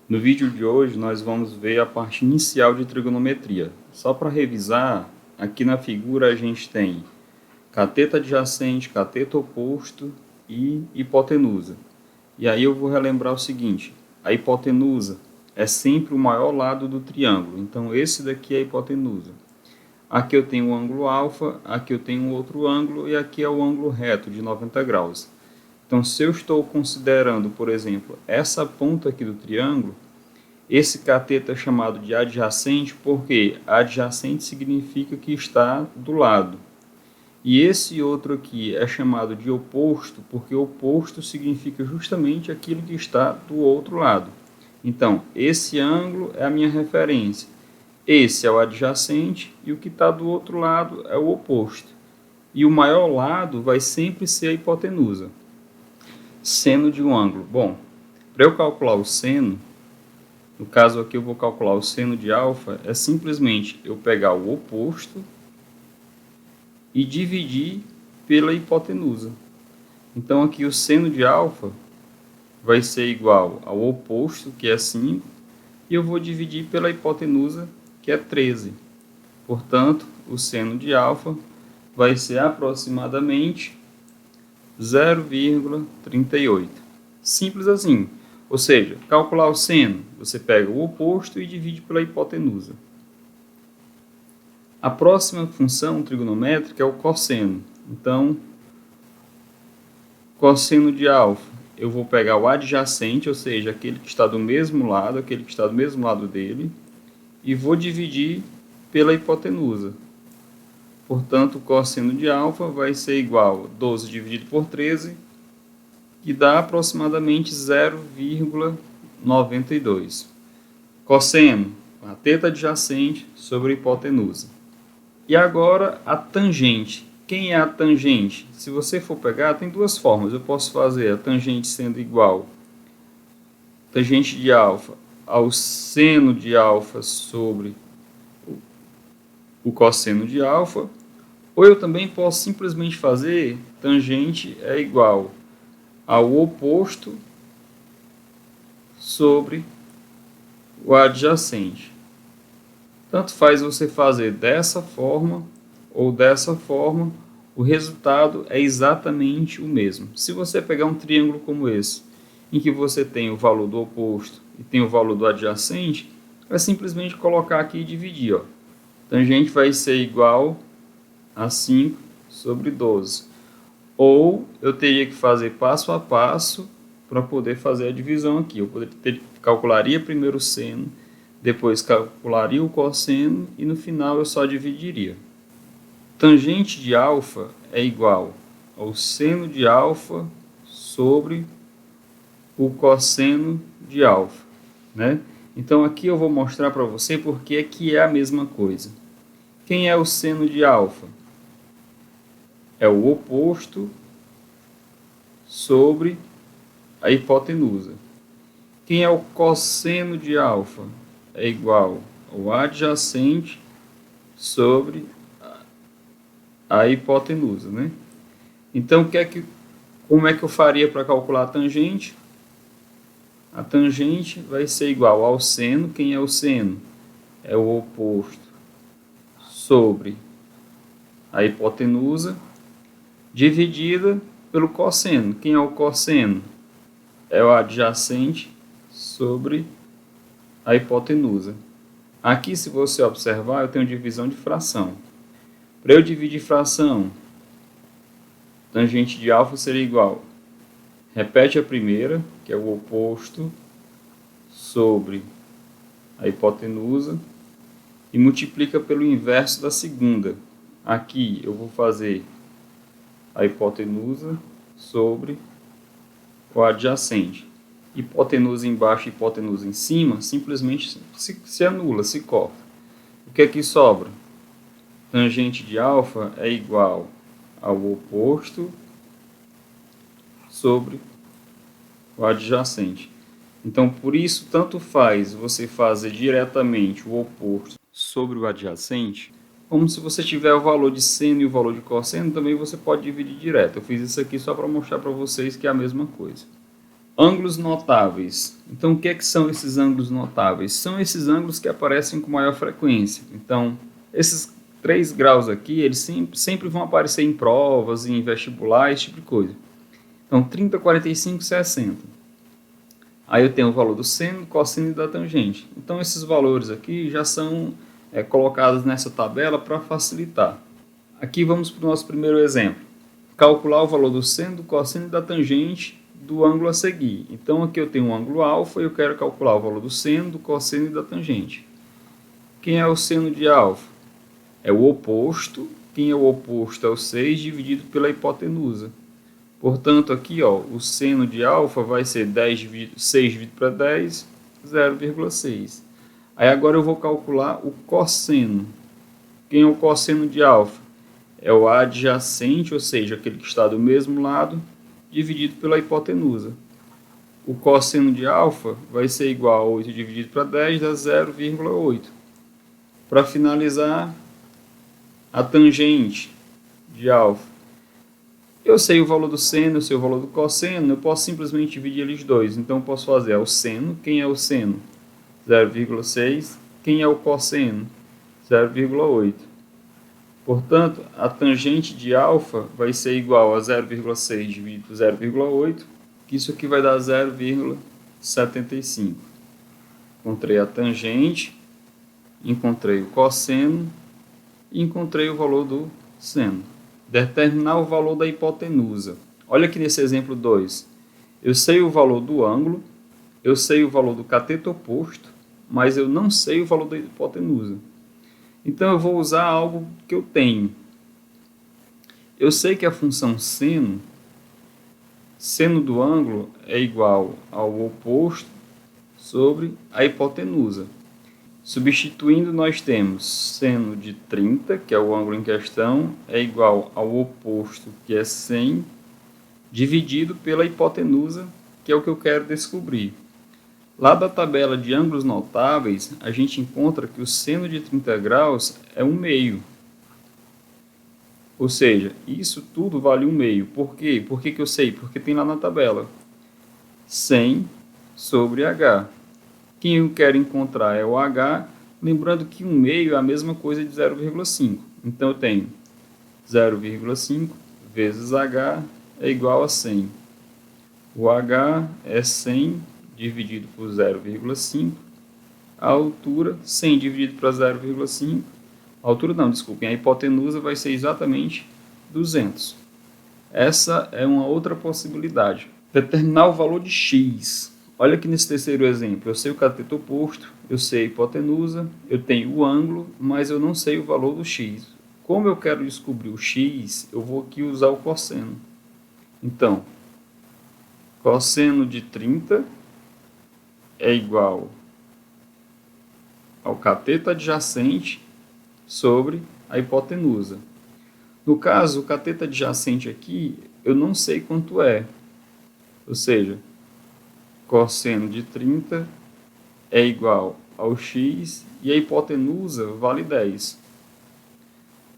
No vídeo de hoje nós vamos ver a parte inicial de trigonometria. Só para revisar, aqui na figura a gente tem cateto adjacente, cateto oposto e hipotenusa. E aí eu vou relembrar o seguinte, a hipotenusa é sempre o maior lado do triângulo, então esse daqui é a hipotenusa. Aqui eu tenho o ângulo alfa, aqui eu tenho outro ângulo e aqui é o ângulo reto de 90 graus. Então se eu estou considerando, por exemplo, essa ponta aqui do triângulo, esse cateto é chamado de adjacente porque adjacente significa que está do lado. E esse outro aqui é chamado de oposto porque oposto significa justamente aquilo que está do outro lado. Então, esse ângulo é a minha referência. Esse é o adjacente e o que está do outro lado é o oposto. E o maior lado vai sempre ser a hipotenusa. Seno de um ângulo. Bom, para eu calcular o seno, no caso aqui eu vou calcular o seno de alfa, é simplesmente eu pegar o oposto e dividir pela hipotenusa. Então aqui o seno de alfa vai ser igual ao oposto, que é 5, e eu vou dividir pela hipotenusa, que é 13. Portanto, o seno de alfa vai ser aproximadamente 0,38. Simples assim. Ou seja, calcular o seno, você pega o oposto e divide pela hipotenusa. A próxima função trigonométrica é o cosseno. Então, cosseno de alfa, eu vou pegar o adjacente, ou seja, aquele que está do mesmo lado, aquele que está do mesmo lado dele, e vou dividir pela hipotenusa. Portanto, o cosseno de alfa vai ser igual a 12 dividido por 13, que dá aproximadamente 0,92. Cosseno, cateto adjacente sobre a hipotenusa. E agora a tangente. Quem é a tangente? Se você for pegar, tem duas formas. Eu posso fazer a tangente sendo igual tangente de alfa ao seno de alfa sobre o cosseno de alfa, ou eu também posso simplesmente fazer tangente é igual ao oposto sobre o adjacente. Tanto faz você fazer dessa forma ou dessa forma, o resultado é exatamente o mesmo. Se você pegar um triângulo como esse, em que você tem o valor do oposto e tem o valor do adjacente, é simplesmente colocar aqui e dividir. Ó. Tangente vai ser igual a 5 sobre 12. Ou eu teria que fazer passo a passo para poder fazer a divisão aqui. Eu calcularia primeiro o seno, depois calcularia o cosseno e no final eu só dividiria. Tangente de alfa é igual ao seno de alfa sobre o cosseno de alfa, né? Então aqui eu vou mostrar para você porque que é a mesma coisa. Quem é o seno de alfa? É o oposto sobre a hipotenusa. Quem é o cosseno de alfa? É igual ao adjacente sobre a hipotenusa, né? Então, como é que eu faria para calcular a tangente? A tangente vai ser igual ao seno. Quem é o seno? É o oposto sobre a hipotenusa, dividida pelo cosseno. Quem é o cosseno? É o adjacente sobre a hipotenusa. Aqui, se você observar, eu tenho divisão de fração. Para eu dividir fração, tangente de alfa seria igual. Repete a primeira, que é o oposto sobre a hipotenusa, e multiplica pelo inverso da segunda. Aqui eu vou fazer a hipotenusa sobre o adjacente. Hipotenusa embaixo e hipotenusa em cima, simplesmente se anula, se corta. O que é que sobra? Tangente de alfa é igual ao oposto sobre o adjacente. Então, por isso, tanto faz você fazer diretamente o oposto sobre o adjacente, como se você tiver o valor de seno e o valor de cosseno, também você pode dividir direto. Eu fiz isso aqui só para mostrar para vocês que é a mesma coisa. Ângulos notáveis. Então, o que é que são esses ângulos notáveis? São esses ângulos que aparecem com maior frequência. Então, esses 3 graus aqui, eles sempre vão aparecer em provas, em vestibular, esse tipo de coisa. Então, 30, 45, 60. Aí eu tenho o valor do seno, do cosseno e da tangente. Então, esses valores aqui já são colocados nessa tabela para facilitar. Aqui vamos para o nosso primeiro exemplo. Calcular o valor do seno, do cosseno e da tangente do ângulo a seguir. Então, aqui eu tenho um ângulo alfa e eu quero calcular o valor do seno, do cosseno e da tangente. Quem é o seno de alfa? É o oposto. Quem é o oposto? É o 6 dividido pela hipotenusa. Portanto, aqui o seno de alfa vai ser 6 dividido para 10, 0,6. Aí agora eu vou calcular o cosseno. Quem é o cosseno de alfa? É o adjacente, ou seja, aquele que está do mesmo lado, dividido pela hipotenusa. O cosseno de alfa vai ser igual a 8 dividido para 10, dá 0,8. Para finalizar, a tangente de alfa. Eu sei o valor do seno, eu sei o valor do cosseno, eu posso simplesmente dividir eles dois. Então, eu posso fazer o seno. Quem é o seno? 0,6. Quem é o cosseno? 0,8. Portanto, a tangente de alfa vai ser igual a 0,6 dividido por 0,8, que isso aqui vai dar 0,75. Encontrei a tangente, encontrei o cosseno e encontrei o valor do seno. Determinar o valor da hipotenusa. Olha aqui nesse exemplo 2. Eu sei o valor do ângulo, eu sei o valor do cateto oposto, mas eu não sei o valor da hipotenusa. Então, eu vou usar algo que eu tenho. Eu sei que a função seno do ângulo é igual ao oposto sobre a hipotenusa. Substituindo, nós temos seno de 30, que é o ângulo em questão, é igual ao oposto, que é 100, dividido pela hipotenusa, que é o que eu quero descobrir. Lá da tabela de ângulos notáveis, a gente encontra que o seno de 30 graus é 1/2. Ou seja, isso tudo vale 1/2. Por quê? Por que eu sei? Porque tem lá na tabela. 100 sobre H. Quem eu quero encontrar é o H, lembrando que 1/2 é a mesma coisa de 0,5. Então, eu tenho 0,5 vezes H é igual a 100. O H é 100 dividido por 0,5, a altura 100 dividido por 0,5, a altura não, desculpem, a hipotenusa vai ser exatamente 200. Essa é uma outra possibilidade. Determinar o valor de x. Olha aqui nesse terceiro exemplo, eu sei o cateto oposto, eu sei a hipotenusa, eu tenho o ângulo, mas eu não sei o valor do x. Como eu quero descobrir o x, eu vou aqui usar o cosseno. Então, cosseno de 30 é igual ao cateto adjacente sobre a hipotenusa. No caso, o cateto adjacente aqui, eu não sei quanto é. Ou seja, cosseno de 30 é igual ao x e a hipotenusa vale 10.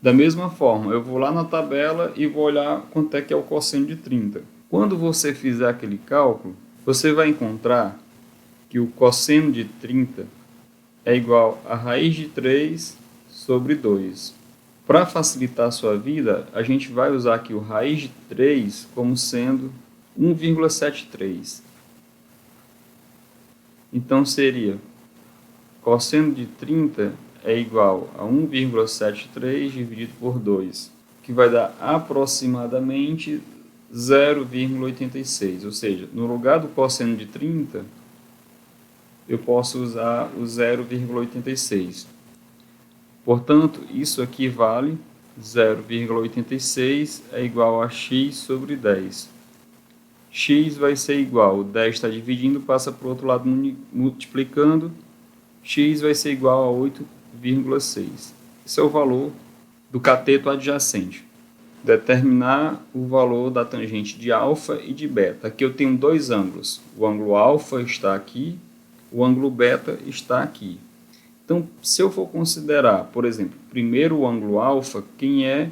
Da mesma forma, eu vou lá na tabela e vou olhar quanto é que é o cosseno de 30. Quando você fizer aquele cálculo, você vai encontrar que o cosseno de 30 é igual a raiz de 3 sobre 2. Para facilitar a sua vida, a gente vai usar aqui o raiz de 3 como sendo 1,73. Então, seria cosseno de 30 é igual a 1,73 dividido por 2, que vai dar aproximadamente 0,86. Ou seja, no lugar do cosseno de 30, eu posso usar o 0,86. Portanto, isso aqui vale 0,86 é igual a x sobre 10. X vai ser igual, 10 está dividindo, passa para o outro lado multiplicando, x vai ser igual a 8,6. Esse é o valor do cateto adjacente. Determinar o valor da tangente de alfa e de beta. Aqui eu tenho dois ângulos. O ângulo alfa está aqui, o ângulo beta está aqui. Então, se eu for considerar, por exemplo, primeiro o ângulo alfa, quem é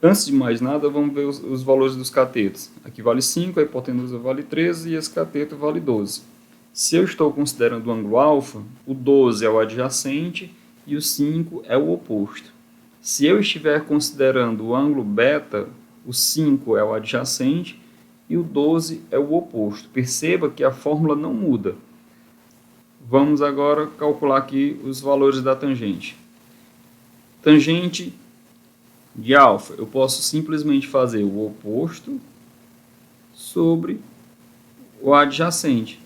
Antes de mais nada, vamos ver os valores dos catetos. Aqui vale 5, a hipotenusa vale 13 e esse cateto vale 12. Se eu estou considerando o ângulo alfa, o 12 é o adjacente e o 5 é o oposto. Se eu estiver considerando o ângulo beta, o 5 é o adjacente e o 12 é o oposto. Perceba que a fórmula não muda. Vamos agora calcular aqui os valores da tangente. Tangente de alfa, eu posso simplesmente fazer o oposto sobre o adjacente.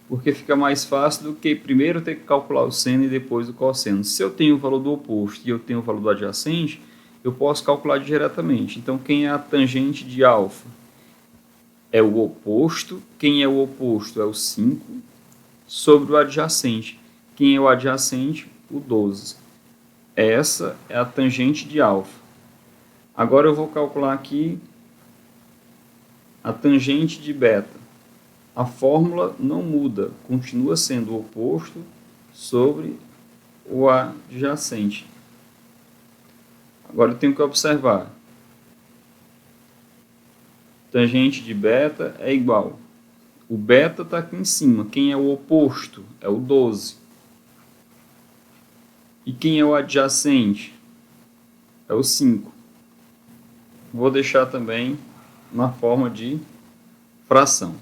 Porque fica mais fácil do que primeiro ter que calcular o seno e depois o cosseno. Se eu tenho o valor do oposto e eu tenho o valor do adjacente, eu posso calcular diretamente. Então, quem é a tangente de alfa? É o oposto. Quem é o oposto? É o 5 sobre o adjacente. Quem é o adjacente? O 12. Essa é a tangente de alfa. Agora eu vou calcular aqui a tangente de beta. A fórmula não muda, continua sendo o oposto sobre o adjacente. Agora eu tenho que observar. Tangente de beta é igual. O beta está aqui em cima. Quem é o oposto? É o 12. E quem é o adjacente? É o 5. Vou deixar também na forma de fração.